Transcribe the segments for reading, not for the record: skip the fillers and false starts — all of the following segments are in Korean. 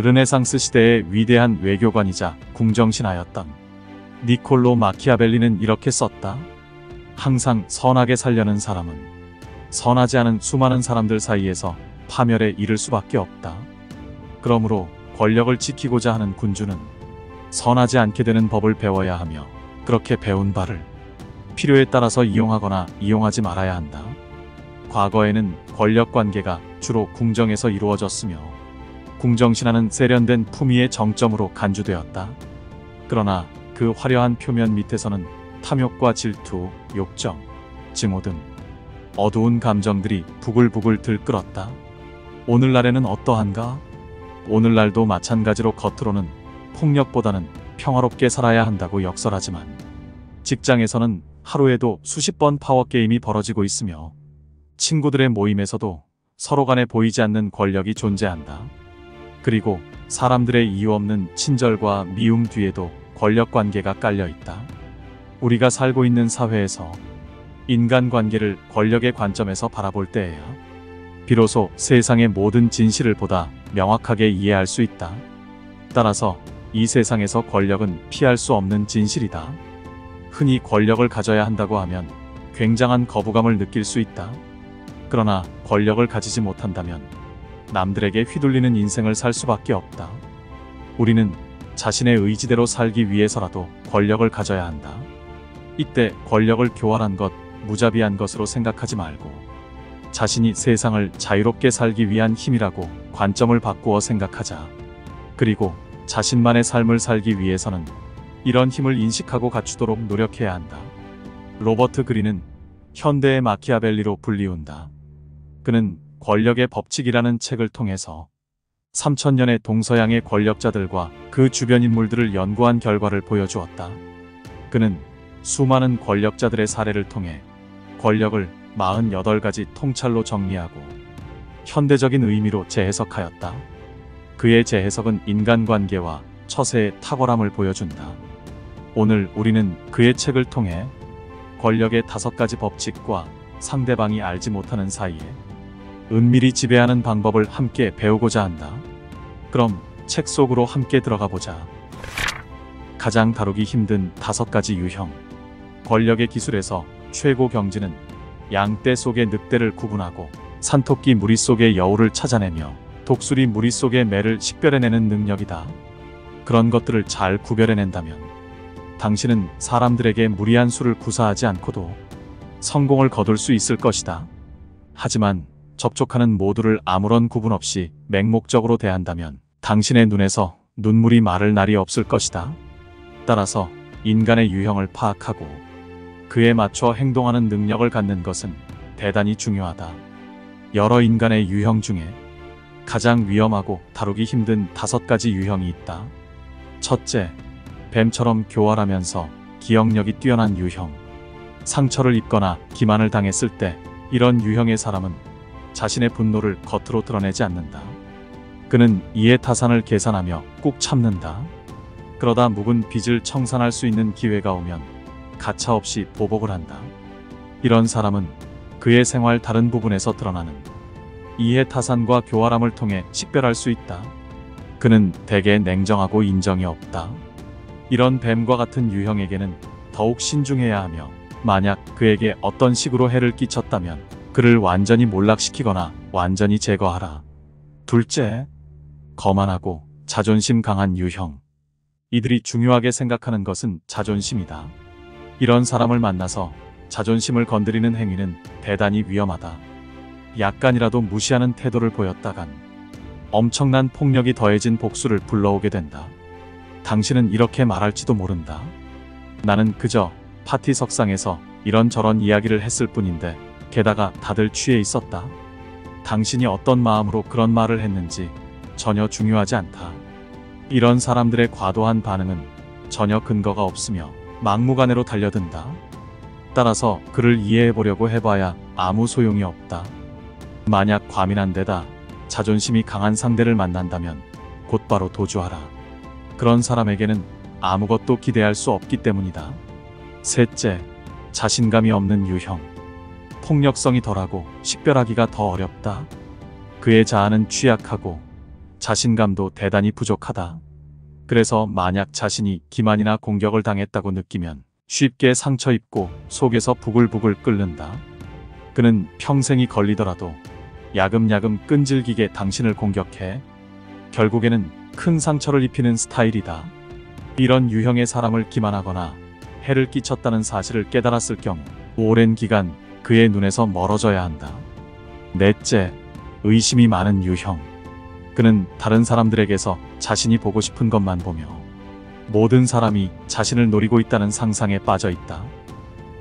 르네상스 시대의 위대한 외교관이자 궁정신하였던 니콜로 마키아벨리는 이렇게 썼다. 항상 선하게 살려는 사람은 선하지 않은 수많은 사람들 사이에서 파멸에 이를 수밖에 없다. 그러므로 권력을 지키고자 하는 군주는 선하지 않게 되는 법을 배워야 하며, 그렇게 배운 바를 필요에 따라서 이용하거나 이용하지 말아야 한다. 과거에는 권력 관계가 주로 궁정에서 이루어졌으며, 궁정신하는 세련된 품위의 정점으로 간주되었다. 그러나 그 화려한 표면 밑에서는 탐욕과 질투, 욕정, 증오 등 어두운 감정들이 부글부글 들끓었다. 오늘날에는 어떠한가? 오늘날도 마찬가지로 겉으로는 폭력보다는 평화롭게 살아야 한다고 역설하지만, 직장에서는 하루에도 수십 번 파워게임이 벌어지고 있으며, 친구들의 모임에서도 서로 간에 보이지 않는 권력이 존재한다. 그리고 사람들의 이유 없는 친절과 미움 뒤에도 권력 관계가 깔려 있다. 우리가 살고 있는 사회에서 인간관계를 권력의 관점에서 바라볼 때에야 비로소 세상의 모든 진실을 보다 명확하게 이해할 수 있다. 따라서 이 세상에서 권력은 피할 수 없는 진실이다. 흔히 권력을 가져야 한다고 하면 굉장한 거부감을 느낄 수 있다. 그러나 권력을 가지지 못한다면 남들에게 휘둘리는 인생을 살 수밖에 없다. 우리는 자신의 의지대로 살기 위해서라도 권력을 가져야 한다. 이때 권력을 교활한 것, 무자비한 것으로 생각하지 말고 자신이 세상을 자유롭게 살기 위한 힘이라고 관점을 바꾸어 생각하자. 그리고 자신만의 삶을 살기 위해서는 이런 힘을 인식하고 갖추도록 노력해야 한다. 로버트 그린은 현대의 마키아벨리로 불리운다. 그는 권력의 법칙이라는 책을 통해서 3000년의 동서양의 권력자들과 그 주변 인물들을 연구한 결과를 보여주었다. 그는 수많은 권력자들의 사례를 통해 권력을 48가지 통찰로 정리하고 현대적인 의미로 재해석하였다. 그의 재해석은 인간관계와 처세의 탁월함을 보여준다. 오늘 우리는 그의 책을 통해 권력의 5가지 법칙과 상대방이 알지 못하는 사이에 은밀히 지배하는 방법을 함께 배우고자 한다. 그럼 책 속으로 함께 들어가 보자. 가장 다루기 힘든 5가지 유형. 권력의 기술에서 최고 경지는 양떼 속의 늑대를 구분하고 산토끼 무리 속의 여우를 찾아내며 독수리 무리 속의 매를 식별해내는 능력이다. 그런 것들을 잘 구별해낸다면 당신은 사람들에게 무리한 수를 구사하지 않고도 성공을 거둘 수 있을 것이다. 하지만 접촉하는 모두를 아무런 구분 없이 맹목적으로 대한다면 당신의 눈에서 눈물이 마를 날이 없을 것이다. 따라서 인간의 유형을 파악하고 그에 맞춰 행동하는 능력을 갖는 것은 대단히 중요하다. 여러 인간의 유형 중에 가장 위험하고 다루기 힘든 5가지 유형이 있다. 첫째, 뱀처럼 교활하면서 기억력이 뛰어난 유형. 상처를 입거나 기만을 당했을 때 이런 유형의 사람은 자신의 분노를 겉으로 드러내지 않는다. 그는 이해타산을 계산하며 꾹 참는다. 그러다 묵은 빚을 청산할 수 있는 기회가 오면 가차없이 보복을 한다. 이런 사람은 그의 생활 다른 부분에서 드러나는 이해타산과 교활함을 통해 식별할 수 있다. 그는 대개 냉정하고 인정이 없다. 이런 뱀과 같은 유형에게는 더욱 신중해야 하며, 만약 그에게 어떤 식으로 해를 끼쳤다면 그를 완전히 몰락시키거나 완전히 제거하라. 둘째, 거만하고 자존심 강한 유형. 이들이 중요하게 생각하는 것은 자존심이다. 이런 사람을 만나서 자존심을 건드리는 행위는 대단히 위험하다. 약간이라도 무시하는 태도를 보였다간 엄청난 폭력이 더해진 복수를 불러오게 된다. 당신은 이렇게 말할지도 모른다. 나는 그저 파티 석상에서 이런저런 이야기를 했을 뿐인데 게다가 다들 취해 있었다. 당신이 어떤 마음으로 그런 말을 했는지 전혀 중요하지 않다. 이런 사람들의 과도한 반응은 전혀 근거가 없으며 막무가내로 달려든다. 따라서 그를 이해해보려고 해봐야 아무 소용이 없다. 만약 과민한 데다 자존심이 강한 상대를 만난다면 곧바로 도주하라. 그런 사람에게는 아무것도 기대할 수 없기 때문이다. 셋째, 자신감이 없는 유형. 폭력성이 덜하고 식별하기가 더 어렵다. 그의 자아는 취약하고 자신감도 대단히 부족하다. 그래서 만약 자신이 기만이나 공격을 당했다고 느끼면 쉽게 상처 입고 속에서 부글부글 끓는다. 그는 평생이 걸리더라도 야금야금 끈질기게 당신을 공격해 결국에는 큰 상처를 입히는 스타일이다. 이런 유형의 사람을 기만하거나 해를 끼쳤다는 사실을 깨달았을 경우 오랜 기간 그의 눈에서 멀어져야 한다. 넷째, 의심이 많은 유형. 그는 다른 사람들에게서 자신이 보고 싶은 것만 보며 모든 사람이 자신을 노리고 있다는 상상에 빠져 있다.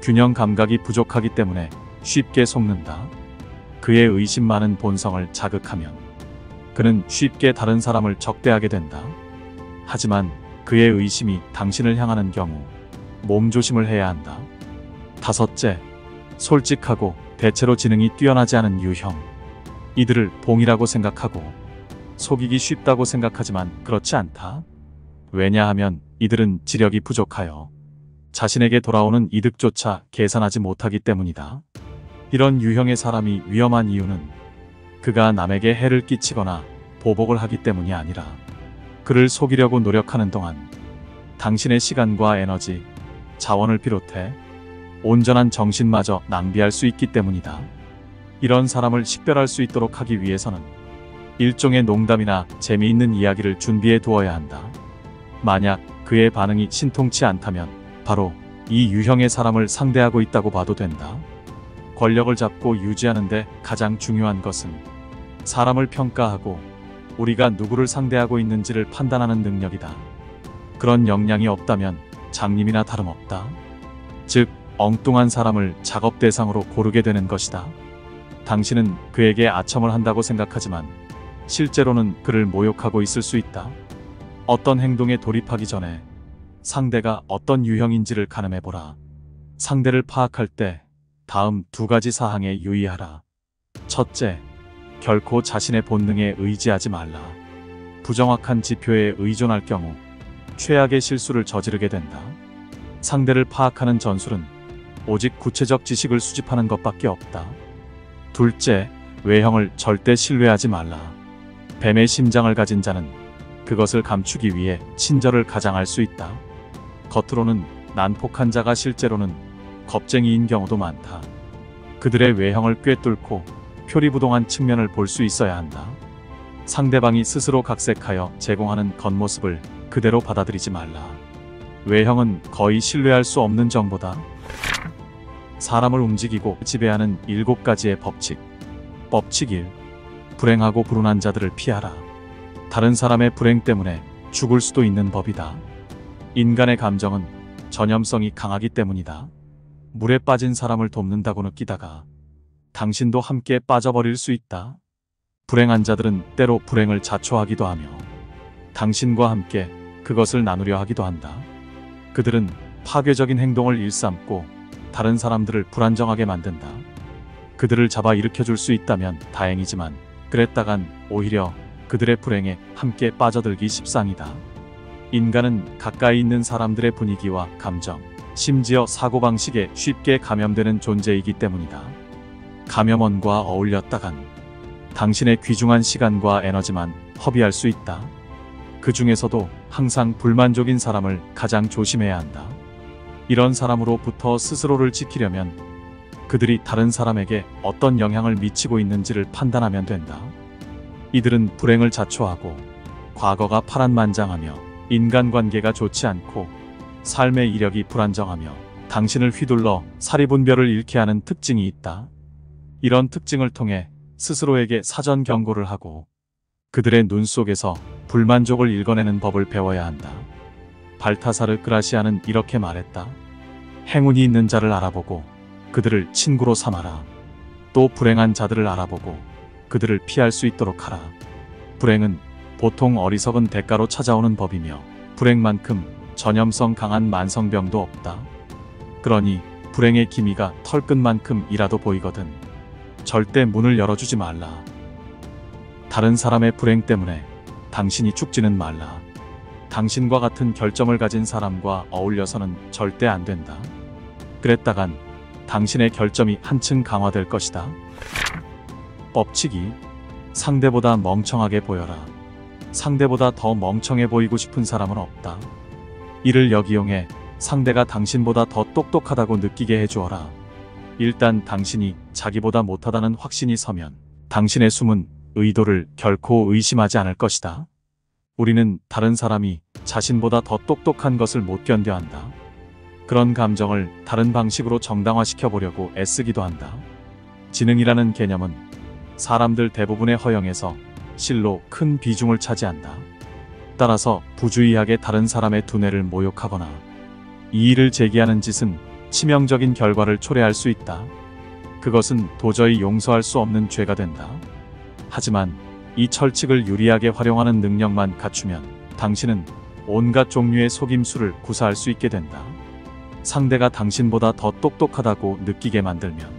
균형 감각이 부족하기 때문에 쉽게 속는다. 그의 의심 많은 본성을 자극하면 그는 쉽게 다른 사람을 적대하게 된다. 하지만 그의 의심이 당신을 향하는 경우 몸조심을 해야 한다. 다섯째, 솔직하고 대체로 지능이 뛰어나지 않은 유형. 이들을 봉이라고 생각하고 속이기 쉽다고 생각하지만 그렇지 않다. 왜냐하면 이들은 지력이 부족하여 자신에게 돌아오는 이득조차 계산하지 못하기 때문이다. 이런 유형의 사람이 위험한 이유는 그가 남에게 해를 끼치거나 보복을 하기 때문이 아니라 그를 속이려고 노력하는 동안 당신의 시간과 에너지, 자원을 비롯해 온전한 정신마저 낭비할 수 있기 때문이다. 이런 사람을 식별할 수 있도록 하기 위해서는 일종의 농담이나 재미있는 이야기를 준비해 두어야 한다. 만약 그의 반응이 신통치 않다면 바로 이 유형의 사람을 상대하고 있다고 봐도 된다. 권력을 잡고 유지하는데 가장 중요한 것은 사람을 평가하고 우리가 누구를 상대하고 있는지를 판단하는 능력이다. 그런 역량이 없다면 장님이나 다름없다. 즉, 엉뚱한 사람을 작업 대상으로 고르게 되는 것이다. 당신은 그에게 아첨을 한다고 생각하지만 실제로는 그를 모욕하고 있을 수 있다. 어떤 행동에 돌입하기 전에 상대가 어떤 유형인지를 가늠해보라. 상대를 파악할 때 다음 두 가지 사항에 유의하라. 첫째, 결코 자신의 본능에 의지하지 말라. 부정확한 지표에 의존할 경우 최악의 실수를 저지르게 된다. 상대를 파악하는 전술은 오직 구체적 지식을 수집하는 것밖에 없다. 둘째, 외형을 절대 신뢰하지 말라. 뱀의 심장을 가진 자는 그것을 감추기 위해 친절을 가장할 수 있다. 겉으로는 난폭한 자가 실제로는 겁쟁이인 경우도 많다. 그들의 외형을 꿰뚫고 표리부동한 측면을 볼 수 있어야 한다. 상대방이 스스로 각색하여 제공하는 겉모습을 그대로 받아들이지 말라. 외형은 거의 신뢰할 수 없는 정보다. 사람을 움직이고 지배하는 7가지의 법칙. 법칙 1. 불행하고 불운한 자들을 피하라. 다른 사람의 불행 때문에 죽을 수도 있는 법이다. 인간의 감정은 전염성이 강하기 때문이다. 물에 빠진 사람을 돕는다고 느끼다가 당신도 함께 빠져버릴 수 있다. 불행한 자들은 때로 불행을 자초하기도 하며 당신과 함께 그것을 나누려 하기도 한다. 그들은 파괴적인 행동을 일삼고 다른 사람들을 불안정하게 만든다. 그들을 잡아 일으켜줄 수 있다면 다행이지만 그랬다간 오히려 그들의 불행에 함께 빠져들기 십상이다. 인간은 가까이 있는 사람들의 분위기와 감정, 심지어 사고방식에 쉽게 감염되는 존재이기 때문이다. 감염원과 어울렸다간 당신의 귀중한 시간과 에너지만 허비할 수 있다. 그 중에서도 항상 불만족인 사람을 가장 조심해야 한다. 이런 사람으로부터 스스로를 지키려면 그들이 다른 사람에게 어떤 영향을 미치고 있는지를 판단하면 된다. 이들은 불행을 자초하고 과거가 파란만장하며 인간관계가 좋지 않고 삶의 이력이 불안정하며 당신을 휘둘러 사리분별을 잃게 하는 특징이 있다. 이런 특징을 통해 스스로에게 사전 경고를 하고 그들의 눈 속에서 불만족을 읽어내는 법을 배워야 한다. 발타사르 그라시아는 이렇게 말했다. 행운이 있는 자를 알아보고 그들을 친구로 삼아라. 또 불행한 자들을 알아보고 그들을 피할 수 있도록 하라. 불행은 보통 어리석은 대가로 찾아오는 법이며 불행만큼 전염성 강한 만성병도 없다. 그러니 불행의 기미가 털끝만큼이라도 보이거든 절대 문을 열어주지 말라. 다른 사람의 불행 때문에 당신이 죽지는 말라. 당신과 같은 결점을 가진 사람과 어울려서는 절대 안 된다. 그랬다간 당신의 결점이 한층 강화될 것이다. 법칙 2. 상대보다 멍청하게 보여라. 상대보다 더 멍청해 보이고 싶은 사람은 없다. 이를 역이용해 상대가 당신보다 더 똑똑하다고 느끼게 해주어라. 일단 당신이 자기보다 못하다는 확신이 서면 당신의 숨은 의도를 결코 의심하지 않을 것이다. 우리는 다른 사람이 자신보다 더 똑똑한 것을 못 견뎌 한다. 그런 감정을 다른 방식으로 정당화시켜 보려고 애쓰기도 한다. 지능이라는 개념은 사람들 대부분의 허영에서 실로 큰 비중을 차지한다. 따라서 부주의하게 다른 사람의 두뇌를 모욕하거나 이의를 제기하는 짓은 치명적인 결과를 초래할 수 있다. 그것은 도저히 용서할 수 없는 죄가 된다. 하지만 이 철칙을 유리하게 활용하는 능력만 갖추면 당신은 온갖 종류의 속임수를 구사할 수 있게 된다. 상대가 당신보다 더 똑똑하다고 느끼게 만들면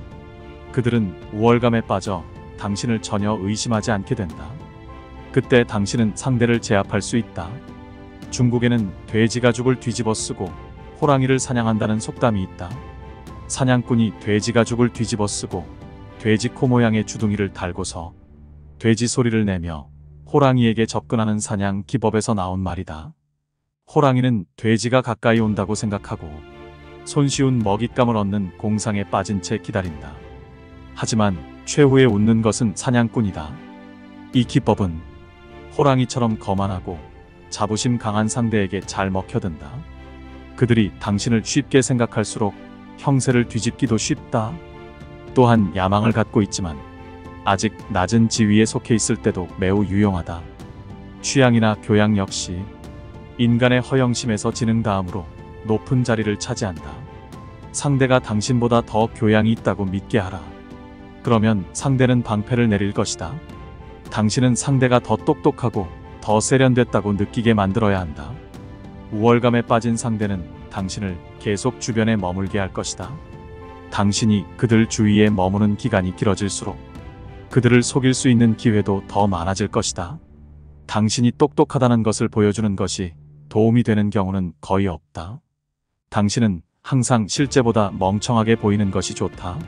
그들은 우월감에 빠져 당신을 전혀 의심하지 않게 된다. 그때 당신은 상대를 제압할 수 있다. 중국에는 돼지 가죽을 뒤집어 쓰고 호랑이를 사냥한다는 속담이 있다. 사냥꾼이 돼지 가죽을 뒤집어 쓰고 돼지 코 모양의 주둥이를 달고서 돼지 소리를 내며 호랑이에게 접근하는 사냥 기법에서 나온 말이다. 호랑이는 돼지가 가까이 온다고 생각하고 손쉬운 먹잇감을 얻는 공상에 빠진 채 기다린다. 하지만 최후에 웃는 것은 사냥꾼이다. 이 기법은 호랑이처럼 거만하고 자부심 강한 상대에게 잘 먹혀든다. 그들이 당신을 쉽게 생각할수록 형세를 뒤집기도 쉽다. 또한 야망을 갖고 있지만 아직 낮은 지위에 속해 있을 때도 매우 유용하다. 취향이나 교양 역시 인간의 허영심에서 지능 다음으로 높은 자리를 차지한다. 상대가 당신보다 더 교양이 있다고 믿게 하라. 그러면 상대는 방패를 내릴 것이다. 당신은 상대가 더 똑똑하고 더 세련됐다고 느끼게 만들어야 한다. 우월감에 빠진 상대는 당신을 계속 주변에 머물게 할 것이다. 당신이 그들 주위에 머무는 기간이 길어질수록 그들을 속일 수 있는 기회도 더 많아질 것이다. 당신이 똑똑하다는 것을 보여주는 것이 도움이 되는 경우는 거의 없다. 당신은 항상 실제보다 멍청하게 보이는 것이 좋다.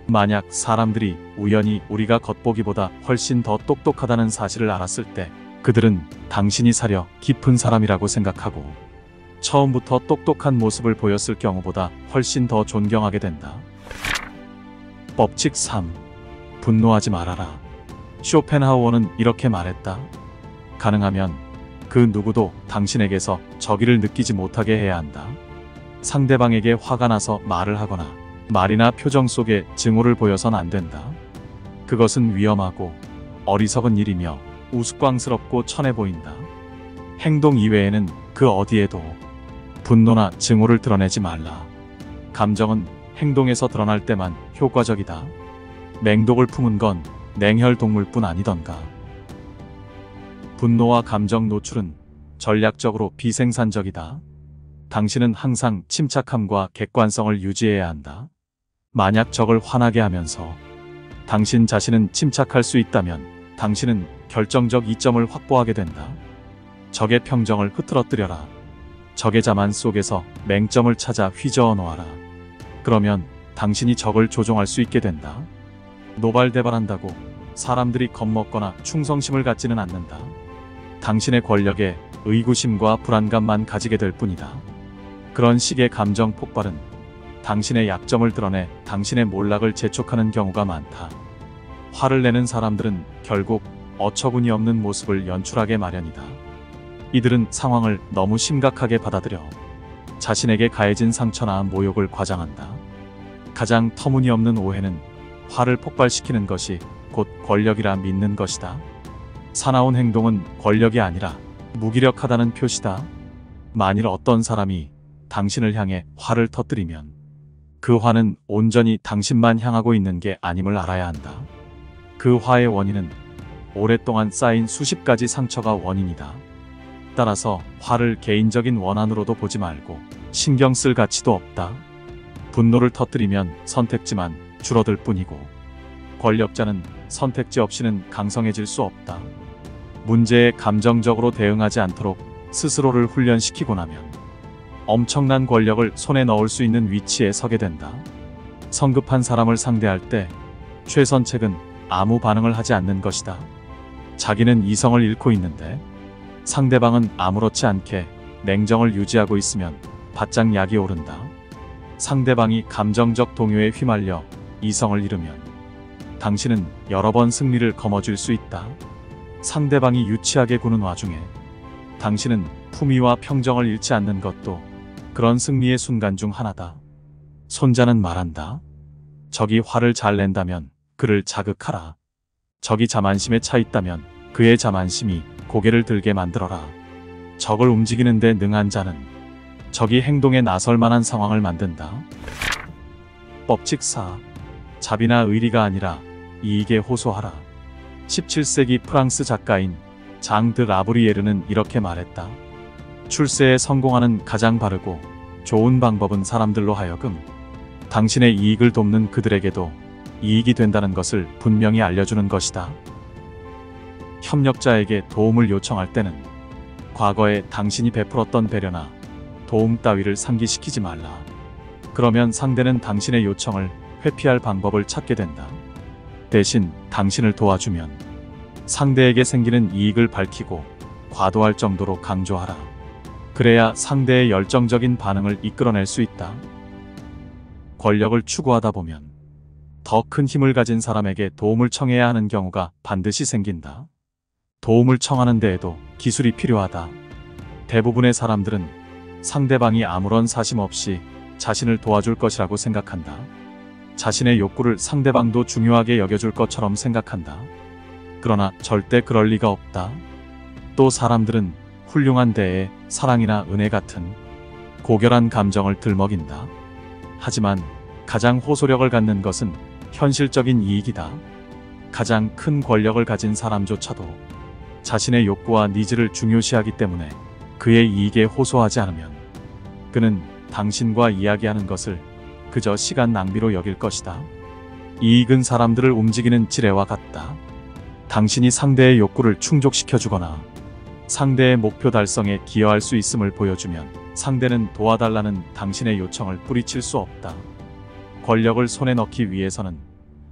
만약 사람들이 우연히 우리가 겉보기보다 훨씬 더 똑똑하다는 사실을 알았을 때 그들은 당신이 사려 깊은 사람이라고 생각하고 처음부터 똑똑한 모습을 보였을 경우보다 훨씬 더 존경하게 된다. 법칙 3. 분노하지 말아라. 쇼펜하우어는 이렇게 말했다. 가능하면 그 누구도 당신에게서 저기를 느끼지 못하게 해야 한다. 상대방에게 화가 나서 말을 하거나 말이나 표정 속에 증오를 보여선 안 된다. 그것은 위험하고 어리석은 일이며 우스꽝스럽고 천해 보인다. 행동 이외에는 그 어디에도 분노나 증오를 드러내지 말라. 감정은 행동에서 드러날 때만 효과적이다. 맹독을 품은 건 냉혈 동물뿐 아니던가. 분노와 감정 노출은 전략적으로 비생산적이다. 당신은 항상 침착함과 객관성을 유지해야 한다. 만약 적을 화나게 하면서 당신 자신은 침착할 수 있다면 당신은 결정적 이점을 확보하게 된다. 적의 평정을 흐트러뜨려라. 적의 자만 속에서 맹점을 찾아 휘저어 놓아라. 그러면 당신이 적을 조종할 수 있게 된다. 노발대발한다고 사람들이 겁먹거나 충성심을 갖지는 않는다. 당신의 권력에 의구심과 불안감만 가지게 될 뿐이다. 그런 식의 감정 폭발은 당신의 약점을 드러내 당신의 몰락을 재촉하는 경우가 많다. 화를 내는 사람들은 결국 어처구니 없는 모습을 연출하게 마련이다. 이들은 상황을 너무 심각하게 받아들여 자신에게 가해진 상처나 모욕을 과장한다. 가장 터무니없는 오해는 화를 폭발시키는 것이 곧 권력이라 믿는 것이다. 사나운 행동은 권력이 아니라 무기력하다는 표시다. 만일 어떤 사람이 당신을 향해 화를 터뜨리면 그 화는 온전히 당신만 향하고 있는 게 아님을 알아야 한다. 그 화의 원인은 오랫동안 쌓인 수십 가지 상처가 원인이다. 따라서 화를 개인적인 원한으로도 보지 말고 신경 쓸 가치도 없다. 분노를 터뜨리면 선택지만 줄어들 뿐이고 권력자는 선택지 없이는 강성해질 수 없다. 문제에 감정적으로 대응하지 않도록 스스로를 훈련시키고 나면 엄청난 권력을 손에 넣을 수 있는 위치에 서게 된다. 성급한 사람을 상대할 때 최선책은 아무 반응을 하지 않는 것이다. 자기는 이성을 잃고 있는데 상대방은 아무렇지 않게 냉정을 유지하고 있으면 바짝 약이 오른다. 상대방이 감정적 동요에 휘말려 이성을 잃으면 당신은 여러 번 승리를 거머쥘 수 있다. 상대방이 유치하게 구는 와중에 당신은 품위와 평정을 잃지 않는 것도 그런 승리의 순간 중 하나다. 손자는 말한다. 적이 화를 잘 낸다면 그를 자극하라. 적이 자만심에 차 있다면 그의 자만심이 고개를 들게 만들어라. 적을 움직이는 데 능한 자는 적이 행동에 나설 만한 상황을 만든다. 법칙 4. 자비나 의리가 아니라 이익에 호소하라. 17세기 프랑스 작가인 장 드 라브리에르는 이렇게 말했다. 출세에 성공하는 가장 바르고 좋은 방법은 사람들로 하여금 당신의 이익을 돕는 그들에게도 이익이 된다는 것을 분명히 알려주는 것이다. 협력자에게 도움을 요청할 때는 과거에 당신이 베풀었던 배려나 도움 따위를 상기시키지 말라. 그러면 상대는 당신의 요청을 회피할 방법을 찾게 된다. 대신 당신을 도와주면 상대에게 생기는 이익을 밝히고 과도할 정도로 강조하라. 그래야 상대의 열정적인 반응을 이끌어낼 수 있다. 권력을 추구하다 보면 더 큰 힘을 가진 사람에게 도움을 청해야 하는 경우가 반드시 생긴다. 도움을 청하는 데에도 기술이 필요하다. 대부분의 사람들은 상대방이 아무런 사심 없이 자신을 도와줄 것이라고 생각한다. 자신의 욕구를 상대방도 중요하게 여겨줄 것처럼 생각한다. 그러나 절대 그럴 리가 없다. 또 사람들은 훌륭한 대에 사랑이나 은혜 같은 고결한 감정을 들먹인다. 하지만 가장 호소력을 갖는 것은 현실적인 이익이다. 가장 큰 권력을 가진 사람조차도 자신의 욕구와 니즈를 중요시하기 때문에 그의 이익에 호소하지 않으면 그는 당신과 이야기하는 것을 그저 시간 낭비로 여길 것이다. 이익은 사람들을 움직이는 지뢰와 같다. 당신이 상대의 욕구를 충족시켜주거나 상대의 목표 달성에 기여할 수 있음을 보여주면 상대는 도와달라는 당신의 요청을 뿌리칠 수 없다. 권력을 손에 넣기 위해서는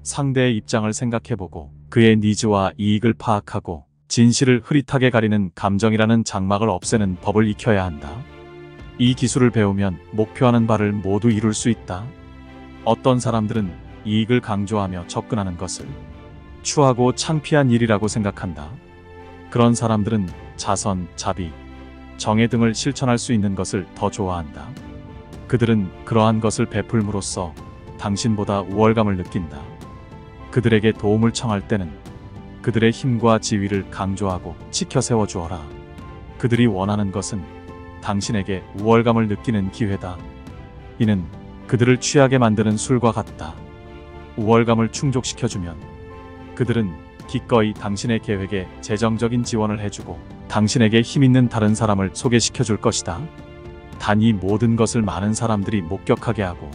상대의 입장을 생각해보고 그의 니즈와 이익을 파악하고 진실을 흐릿하게 가리는 감정이라는 장막을 없애는 법을 익혀야 한다. 이 기술을 배우면 목표하는 바를 모두 이룰 수 있다. 어떤 사람들은 이익을 강조하며 접근하는 것을 추하고 창피한 일이라고 생각한다. 그런 사람들은 자선, 자비, 정의 등을 실천할 수 있는 것을 더 좋아한다. 그들은 그러한 것을 베풀므로써 당신보다 우월감을 느낀다. 그들에게 도움을 청할 때는 그들의 힘과 지위를 강조하고 치켜 세워주어라. 그들이 원하는 것은 당신에게 우월감을 느끼는 기회다. 이는 그들을 취하게 만드는 술과 같다. 우월감을 충족시켜주면 그들은 기꺼이 당신의 계획에 재정적인 지원을 해주고 당신에게 힘있는 다른 사람을 소개시켜줄 것이다. 단 이 모든 것을 많은 사람들이 목격하게 하고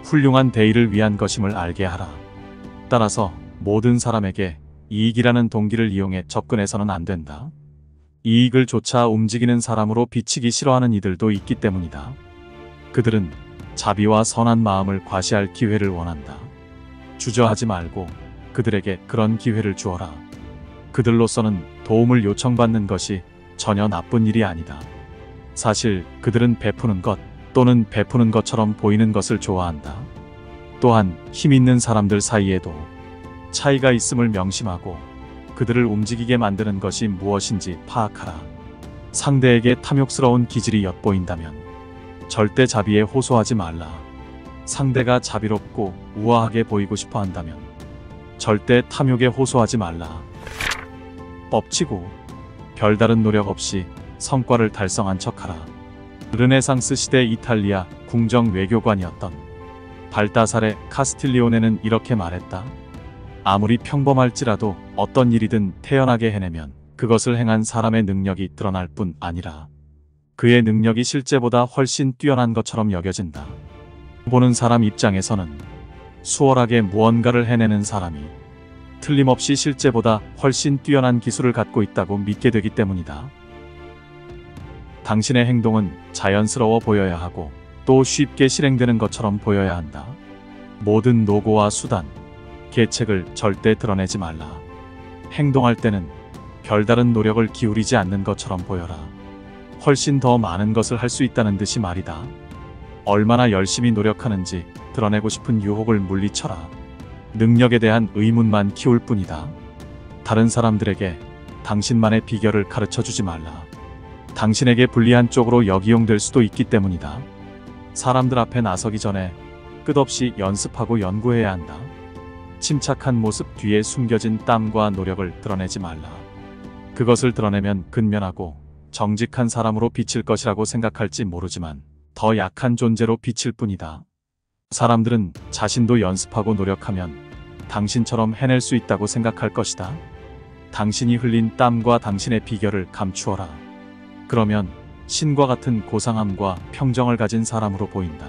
훌륭한 대의를 위한 것임을 알게 하라. 따라서 모든 사람에게 이익이라는 동기를 이용해 접근해서는 안 된다. 이익을 쫓아 움직이는 사람으로 비치기 싫어하는 이들도 있기 때문이다. 그들은 자비와 선한 마음을 과시할 기회를 원한다. 주저하지 말고 그들에게 그런 기회를 주어라. 그들로서는 도움을 요청받는 것이 전혀 나쁜 일이 아니다. 사실 그들은 베푸는 것 또는 베푸는 것처럼 보이는 것을 좋아한다. 또한 힘 있는 사람들 사이에도 차이가 있음을 명심하고 그들을 움직이게 만드는 것이 무엇인지 파악하라. 상대에게 탐욕스러운 기질이 엿보인다면 절대 자비에 호소하지 말라. 상대가 자비롭고 우아하게 보이고 싶어 한다면 절대 탐욕에 호소하지 말라. 법칙 5. 별다른 노력 없이 성과를 달성한 척하라. 르네상스 시대 이탈리아 궁정 외교관이었던 발다사레 카스틸리오네는 이렇게 말했다. 아무리 평범할지라도 어떤 일이든 태연하게 해내면 그것을 행한 사람의 능력이 드러날 뿐 아니라 그의 능력이 실제보다 훨씬 뛰어난 것처럼 여겨진다. 보는 사람 입장에서는 수월하게 무언가를 해내는 사람이 틀림없이 실제보다 훨씬 뛰어난 기술을 갖고 있다고 믿게 되기 때문이다. 당신의 행동은 자연스러워 보여야 하고 또 쉽게 실행되는 것처럼 보여야 한다. 모든 노고와 수단, 계책을 절대 드러내지 말라. 행동할 때는 별다른 노력을 기울이지 않는 것처럼 보여라. 훨씬 더 많은 것을 할 수 있다는 듯이 말이다. 얼마나 열심히 노력하는지 드러내고 싶은 유혹을 물리쳐라. 능력에 대한 의문만 키울 뿐이다. 다른 사람들에게 당신만의 비결을 가르쳐 주지 말라. 당신에게 불리한 쪽으로 역이용될 수도 있기 때문이다. 사람들 앞에 나서기 전에 끝없이 연습하고 연구해야 한다. 침착한 모습 뒤에 숨겨진 땀과 노력을 드러내지 말라. 그것을 드러내면 근면하고 정직한 사람으로 비칠 것이라고 생각할지 모르지만 더 약한 존재로 비칠 뿐이다. 사람들은 자신도 연습하고 노력하면 당신처럼 해낼 수 있다고 생각할 것이다. 당신이 흘린 땀과 당신의 비결을 감추어라. 그러면 신과 같은 고상함과 평정을 가진 사람으로 보인다.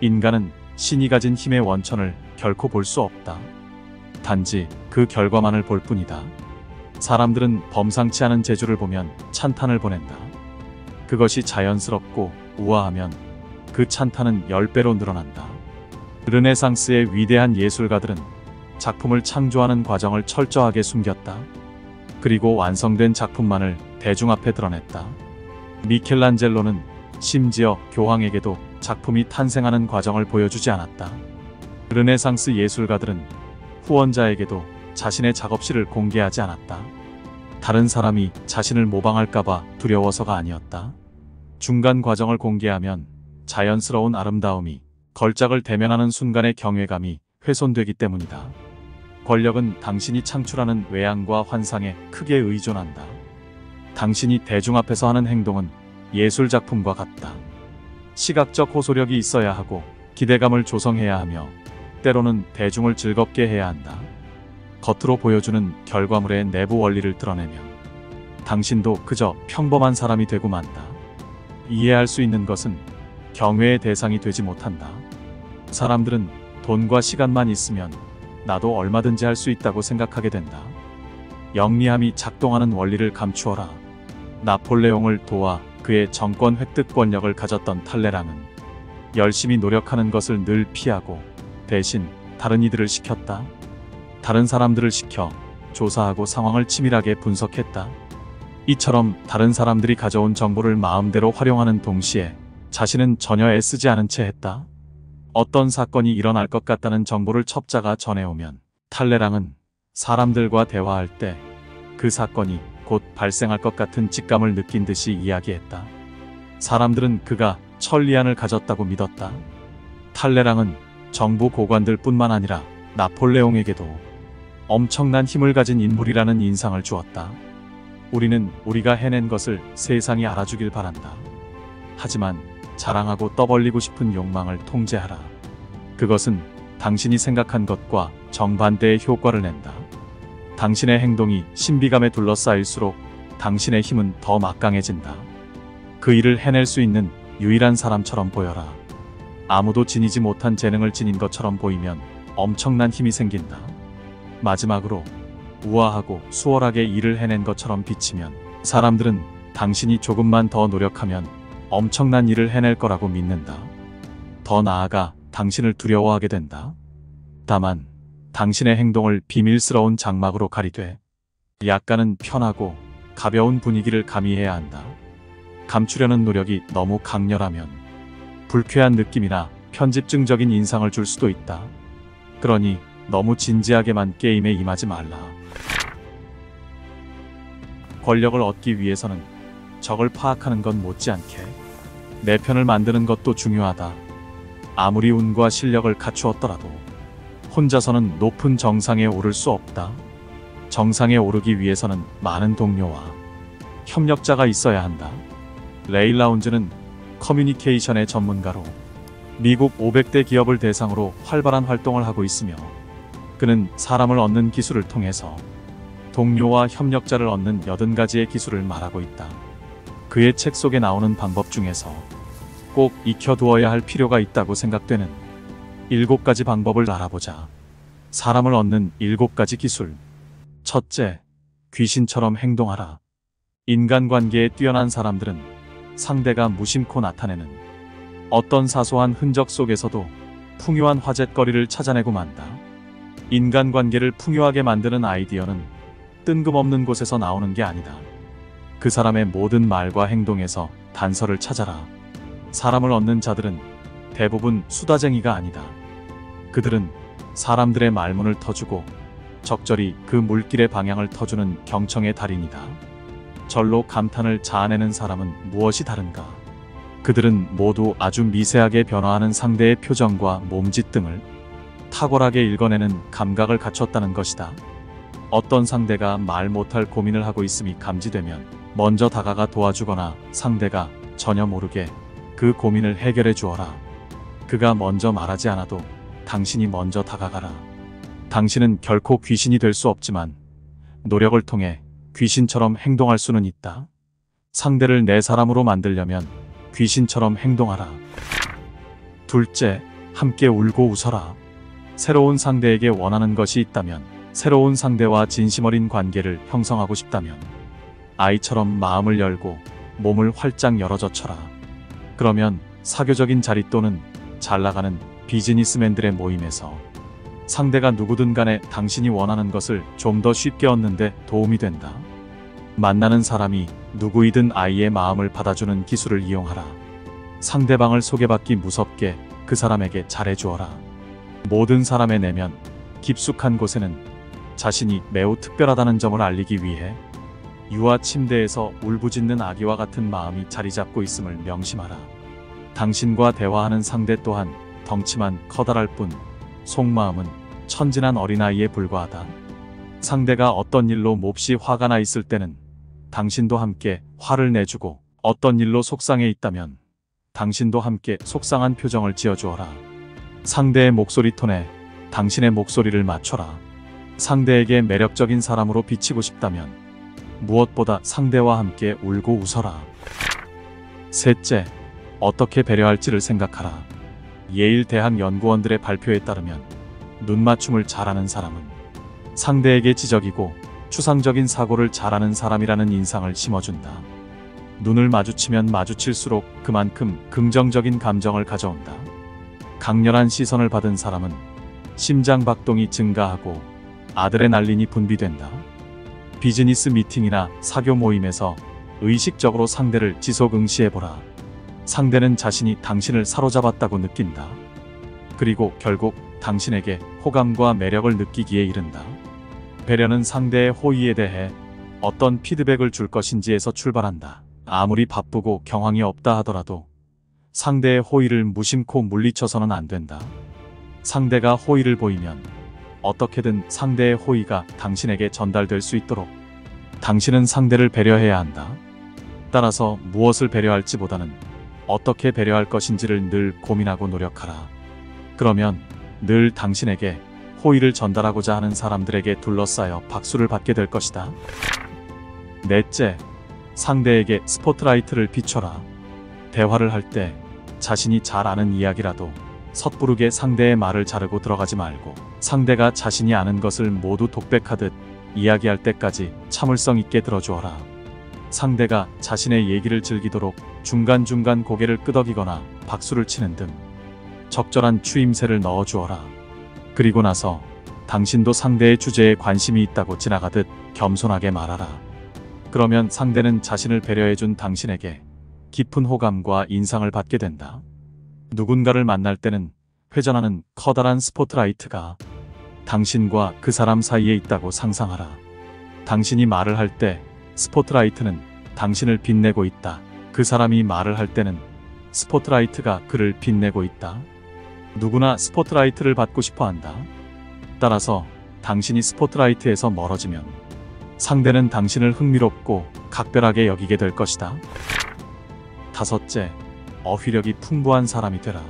인간은 신이 가진 힘의 원천을 결코 볼 수 없다. 단지 그 결과만을 볼 뿐이다. 사람들은 범상치 않은 재주를 보면 찬탄을 보낸다. 그것이 자연스럽고 우아하면 그 찬탄은 10배로 늘어난다. 르네상스의 위대한 예술가들은 작품을 창조하는 과정을 철저하게 숨겼다. 그리고 완성된 작품만을 대중 앞에 드러냈다. 미켈란젤로는 심지어 교황에게도 작품이 탄생하는 과정을 보여주지 않았다. 르네상스 예술가들은 후원자에게도 자신의 작업실을 공개하지 않았다. 다른 사람이 자신을 모방할까봐 두려워서가 아니었다. 중간 과정을 공개하면 자연스러운 아름다움이 걸작을 대면하는 순간의 경외감이 훼손되기 때문이다. 권력은 당신이 창출하는 외양과 환상에 크게 의존한다. 당신이 대중 앞에서 하는 행동은 예술작품과 같다. 시각적 호소력이 있어야 하고 기대감을 조성해야 하며 때로는 대중을 즐겁게 해야 한다. 겉으로 보여주는 결과물의 내부 원리를 드러내면 당신도 그저 평범한 사람이 되고 만다. 이해할 수 있는 것은 경외의 대상이 되지 못한다. 사람들은 돈과 시간만 있으면 나도 얼마든지 할 수 있다고 생각하게 된다. 영리함이 작동하는 원리를 감추어라. 나폴레옹을 도와 그의 정권 획득 권력을 가졌던 탈레랑은 열심히 노력하는 것을 늘 피하고 대신 다른 이들을 시켰다. 다른 사람들을 시켜 조사하고 상황을 치밀하게 분석했다. 이처럼 다른 사람들이 가져온 정보를 마음대로 활용하는 동시에 자신은 전혀 애쓰지 않은 채 했다. 어떤 사건이 일어날 것 같다는 정보를 첩자가 전해오면 탈레랑은 사람들과 대화할 때 그 사건이 곧 발생할 것 같은 직감을 느낀 듯이 이야기했다. 사람들은 그가 천리안을 가졌다고 믿었다. 탈레랑은 정부 고관들 뿐만 아니라 나폴레옹에게도 엄청난 힘을 가진 인물이라는 인상을 주었다. 우리는 우리가 해낸 것을 세상이 알아주길 바란다. 하지만 자랑하고 떠벌리고 싶은 욕망을 통제하라. 그것은 당신이 생각한 것과 정반대의 효과를 낸다. 당신의 행동이 신비감에 둘러싸일수록 당신의 힘은 더 막강해진다. 그 일을 해낼 수 있는 유일한 사람처럼 보여라. 아무도 지니지 못한 재능을 지닌 것처럼 보이면 엄청난 힘이 생긴다. 마지막으로 우아하고 수월하게 일을 해낸 것처럼 비치면 사람들은 당신이 조금만 더 노력하면 엄청난 일을 해낼 거라고 믿는다. 더 나아가 당신을 두려워하게 된다. 다만 당신의 행동을 비밀스러운 장막으로 가리되 약간은 편하고 가벼운 분위기를 가미해야 한다. 감추려는 노력이 너무 강렬하면 불쾌한 느낌이나 편집증적인 인상을 줄 수도 있다. 그러니 너무 진지하게만 게임에 임하지 말라. 권력을 얻기 위해서는 적을 파악하는 건 못지않게 내 편을 만드는 것도 중요하다. 아무리 운과 실력을 갖추었더라도 혼자서는 높은 정상에 오를 수 없다. 정상에 오르기 위해서는 많은 동료와 협력자가 있어야 한다. 레이 라운즈는 커뮤니케이션의 전문가로 미국 500대 기업을 대상으로 활발한 활동을 하고 있으며 그는 사람을 얻는 기술을 통해서 동료와 협력자를 얻는 80가지의 기술을 말하고 있다. 그의 책 속에 나오는 방법 중에서 꼭 익혀두어야 할 필요가 있다고 생각되는 7가지 방법을 알아보자. 사람을 얻는 7가지 기술. 첫째, 귀신처럼 행동하라. 인간관계에 뛰어난 사람들은 상대가 무심코 나타내는 어떤 사소한 흔적 속에서도 풍요한 화제거리를 찾아내고 만다. 인간관계를 풍요하게 만드는 아이디어는 뜬금없는 곳에서 나오는 게 아니다. 그 사람의 모든 말과 행동에서 단서를 찾아라. 사람을 얻는 자들은 대부분 수다쟁이가 아니다. 그들은 사람들의 말문을 터주고 적절히 그 물길의 방향을 터주는 경청의 달인이다. 절로 감탄을 자아내는 사람은 무엇이 다른가? 그들은 모두 아주 미세하게 변화하는 상대의 표정과 몸짓 등을 탁월하게 읽어내는 감각을 갖췄다는 것이다. 어떤 상대가 말 못할 고민을 하고 있음이 감지되면 먼저 다가가 도와주거나 상대가 전혀 모르게 그 고민을 해결해 주어라. 그가 먼저 말하지 않아도 당신이 먼저 다가가라. 당신은 결코 귀신이 될 수 없지만 노력을 통해 귀신처럼 행동할 수는 있다. 상대를 내 사람으로 만들려면 귀신처럼 행동하라. 둘째, 함께 울고 웃어라. 새로운 상대에게 원하는 것이 있다면, 새로운 상대와 진심 어린 관계를 형성하고 싶다면 아이처럼 마음을 열고 몸을 활짝 열어젖혀라. 그러면 사교적인 자리 또는 잘나가는 비즈니스맨들의 모임에서 상대가 누구든 간에 당신이 원하는 것을 좀 더 쉽게 얻는데 도움이 된다. 만나는 사람이 누구이든 아이의 마음을 받아주는 기술을 이용하라. 상대방을 소개받기 무섭게 그 사람에게 잘해주어라. 모든 사람의 내면 깊숙한 곳에는 자신이 매우 특별하다는 점을 알리기 위해 유아 침대에서 울부짖는 아기와 같은 마음이 자리잡고 있음을 명심하라. 당신과 대화하는 상대 또한 덩치만 커다랄 뿐 속마음은 천진한 어린아이에 불과하다. 상대가 어떤 일로 몹시 화가 나 있을 때는 당신도 함께 화를 내주고, 어떤 일로 속상해 있다면 당신도 함께 속상한 표정을 지어주어라. 상대의 목소리 톤에 당신의 목소리를 맞춰라. 상대에게 매력적인 사람으로 비치고 싶다면 무엇보다 상대와 함께 울고 웃어라. 셋째, 어떻게 배려할지를 생각하라. 예일 대학 연구원들의 발표에 따르면 눈맞춤을 잘하는 사람은 상대에게 지적이고 추상적인 사고를 잘하는 사람이라는 인상을 심어준다. 눈을 마주치면 마주칠수록 그만큼 긍정적인 감정을 가져온다. 강렬한 시선을 받은 사람은 심장박동이 증가하고 아드레날린이 분비된다. 비즈니스 미팅이나 사교 모임에서 의식적으로 상대를 지속 응시해보라. 상대는 자신이 당신을 사로잡았다고 느낀다. 그리고 결국 당신에게 호감과 매력을 느끼기에 이른다. 배려는 상대의 호의에 대해 어떤 피드백을 줄 것인지에서 출발한다. 아무리 바쁘고 경황이 없다 하더라도 상대의 호의를 무심코 물리쳐서는 안 된다. 상대가 호의를 보이면 어떻게든 상대의 호의가 당신에게 전달될 수 있도록 당신은 상대를 배려해야 한다. 따라서 무엇을 배려할지보다는 어떻게 배려할 것인지를 늘 고민하고 노력하라. 그러면 늘 당신에게 호의를 전달하고자 하는 사람들에게 둘러싸여 박수를 받게 될 것이다. 넷째, 상대에게 스포트라이트를 비춰라. 대화를 할 때 자신이 잘 아는 이야기라도 섣부르게 상대의 말을 자르고 들어가지 말고 상대가 자신이 아는 것을 모두 독백하듯 이야기할 때까지 참을성 있게 들어주어라. 상대가 자신의 얘기를 즐기도록 중간중간 고개를 끄덕이거나 박수를 치는 등 적절한 추임새를 넣어주어라. 그리고 나서 당신도 상대의 주제에 관심이 있다고 지나가듯 겸손하게 말하라. 그러면 상대는 자신을 배려해준 당신에게 깊은 호감과 인상을 받게 된다. 누군가를 만날 때는 회전하는 커다란 스포트라이트가 당신과 그 사람 사이에 있다고 상상하라. 당신이 말을 할 때 스포트라이트는 당신을 빛내고 있다. 그 사람이 말을 할 때는 스포트라이트가 그를 빛내고 있다. 누구나 스포트라이트를 받고 싶어 한다. 따라서 당신이 스포트라이트에서 멀어지면 상대는 당신을 흥미롭고 각별하게 여기게 될 것이다. 다섯째, 어휘력이 풍부한 사람이 되라.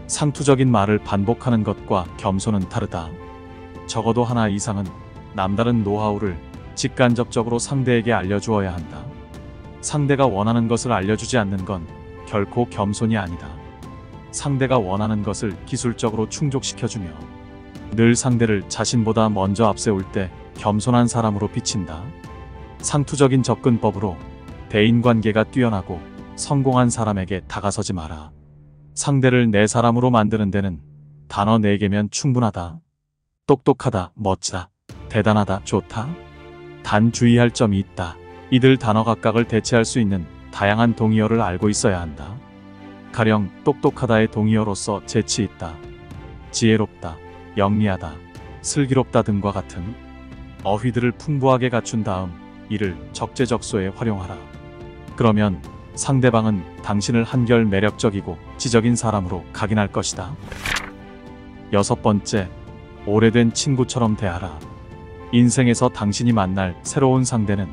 상투적인 말을 반복하는 것과 겸손은 다르다. 적어도 하나 이상은 남다른 노하우를 직간접적으로 상대에게 알려주어야 한다. 상대가 원하는 것을 알려주지 않는 건 결코 겸손이 아니다. 상대가 원하는 것을 기술적으로 충족시켜주며 늘 상대를 자신보다 먼저 앞세울 때 겸손한 사람으로 비친다. 상투적인 접근법으로 대인관계가 뛰어나고 성공한 사람에게 다가서지 마라. 상대를 내 사람으로 만드는 데는 단어 4개면 충분하다. 똑똑하다, 멋지다, 대단하다, 좋다. 단 주의할 점이 있다. 이들 단어 각각을 대체할 수 있는 다양한 동의어를 알고 있어야 한다. 가령 똑똑하다의 동의어로서 재치 있다, 지혜롭다, 영리하다, 슬기롭다 등과 같은 어휘들을 풍부하게 갖춘 다음 이를 적재적소에 활용하라. 그러면 상대방은 당신을 한결 매력적이고 지적인 사람으로 각인할 것이다. 6번째, 오래된 친구처럼 대하라. 인생에서 당신이 만날 새로운 상대는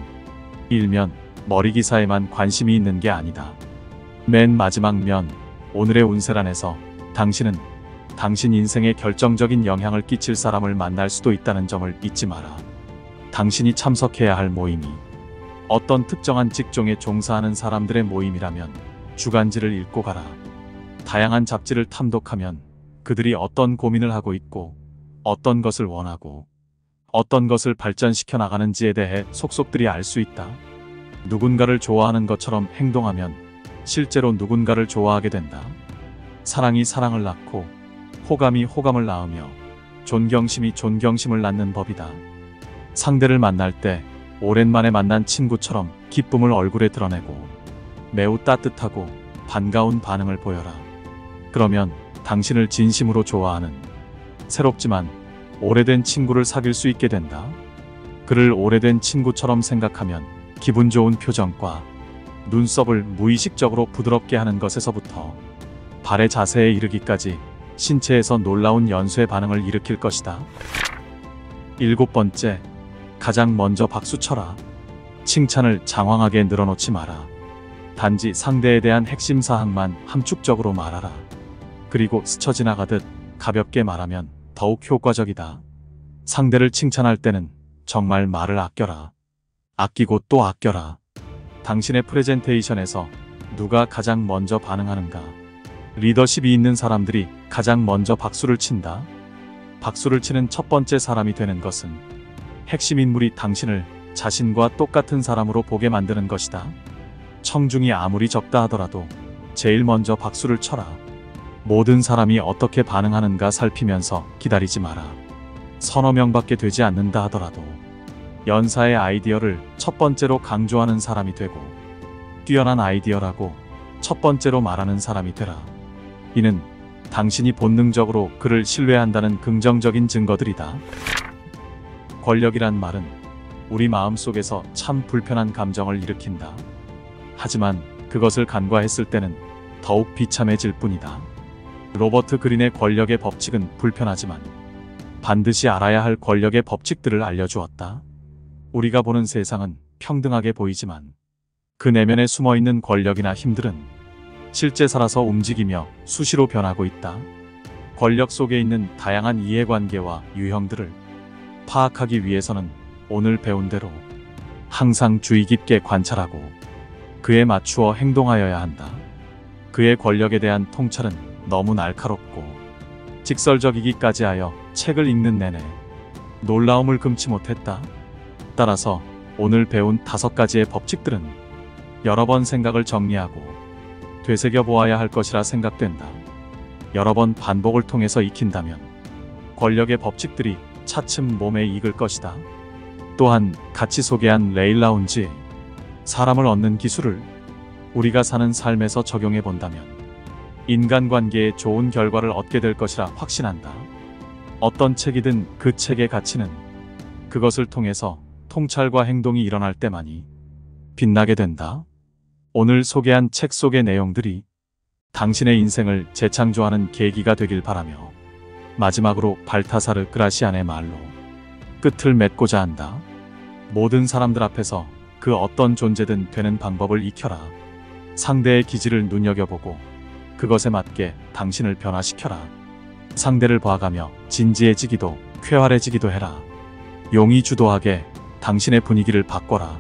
일면 머리기사에만 관심이 있는 게 아니다. 맨 마지막 면, 오늘의 운세란에서 당신은 당신 인생에 결정적인 영향을 끼칠 사람을 만날 수도 있다는 점을 잊지 마라. 당신이 참석해야 할 모임이 어떤 특정한 직종에 종사하는 사람들의 모임이라면 주간지를 읽고 가라. 다양한 잡지를 탐독하면 그들이 어떤 고민을 하고 있고 어떤 것을 원하고 어떤 것을 발전시켜 나가는지에 대해 속속들이 알 수 있다. 누군가를 좋아하는 것처럼 행동하면 실제로 누군가를 좋아하게 된다. 사랑이 사랑을 낳고 호감이 호감을 낳으며 존경심이 존경심을 낳는 법이다. 상대를 만날 때 오랜만에 만난 친구처럼 기쁨을 얼굴에 드러내고 매우 따뜻하고 반가운 반응을 보여라. 그러면 당신을 진심으로 좋아하는 새롭지만 오래된 친구를 사귈 수 있게 된다. 그를 오래된 친구처럼 생각하면 기분 좋은 표정과 눈썹을 무의식적으로 부드럽게 하는 것에서부터 발의 자세에 이르기까지 신체에서 놀라운 연쇄 반응을 일으킬 것이다. 7번째, 가장 먼저 박수 쳐라. 칭찬을 장황하게 늘어놓지 마라. 단지 상대에 대한 핵심 사항만 함축적으로 말하라. 그리고 스쳐 지나가듯 가볍게 말하면 더욱 효과적이다. 상대를 칭찬할 때는 정말 말을 아껴라. 아끼고 또 아껴라. 당신의 프레젠테이션에서 누가 가장 먼저 반응하는가? 리더십이 있는 사람들이 가장 먼저 박수를 친다. 박수를 치는 첫 번째 사람이 되는 것은 핵심 인물이 당신을 자신과 똑같은 사람으로 보게 만드는 것이다. 청중이 아무리 적다 하더라도 제일 먼저 박수를 쳐라. 모든 사람이 어떻게 반응하는가 살피면서 기다리지 마라. 서너 명밖에 되지 않는다 하더라도 연사의 아이디어를 첫 번째로 강조하는 사람이 되고 뛰어난 아이디어라고 첫 번째로 말하는 사람이 되라. 이는 당신이 본능적으로 그를 신뢰한다는 긍정적인 증거들이다. 권력이란 말은 우리 마음속에서 참 불편한 감정을 일으킨다. 하지만 그것을 간과했을 때는 더욱 비참해질 뿐이다. 로버트 그린의 권력의 법칙은 불편하지만 반드시 알아야 할 권력의 법칙들을 알려주었다. 우리가 보는 세상은 평등하게 보이지만 그 내면에 숨어있는 권력이나 힘들은 실제 살아서 움직이며 수시로 변하고 있다. 권력 속에 있는 다양한 이해관계와 유형들을 파악하기 위해서는 오늘 배운 대로 항상 주의 깊게 관찰하고 그에 맞추어 행동하여야 한다. 그의 권력에 대한 통찰은 너무 날카롭고 직설적이기까지 하여 책을 읽는 내내 놀라움을 금치 못했다. 따라서 오늘 배운 5가지의 법칙들은 여러 번 생각을 정리하고 되새겨 보아야 할 것이라 생각된다. 여러 번 반복을 통해서 익힌다면 권력의 법칙들이 차츰 몸에 익을 것이다. 또한 같이 소개한 레일 라운지 사람을 얻는 기술을 우리가 사는 삶에서 적용해 본다면 인간관계에 좋은 결과를 얻게 될 것이라 확신한다. 어떤 책이든 그 책의 가치는 그것을 통해서 통찰과 행동이 일어날 때만이 빛나게 된다. 오늘 소개한 책 속의 내용들이 당신의 인생을 재창조하는 계기가 되길 바라며 마지막으로 발타사르 그라시안의 말로 끝을 맺고자 한다. 모든 사람들 앞에서 그 어떤 존재든 되는 방법을 익혀라. 상대의 기질을 눈여겨보고 그것에 맞게 당신을 변화시켜라. 상대를 봐가며 진지해지기도 쾌활해지기도 해라. 용이 주도하게 당신의 분위기를 바꿔라.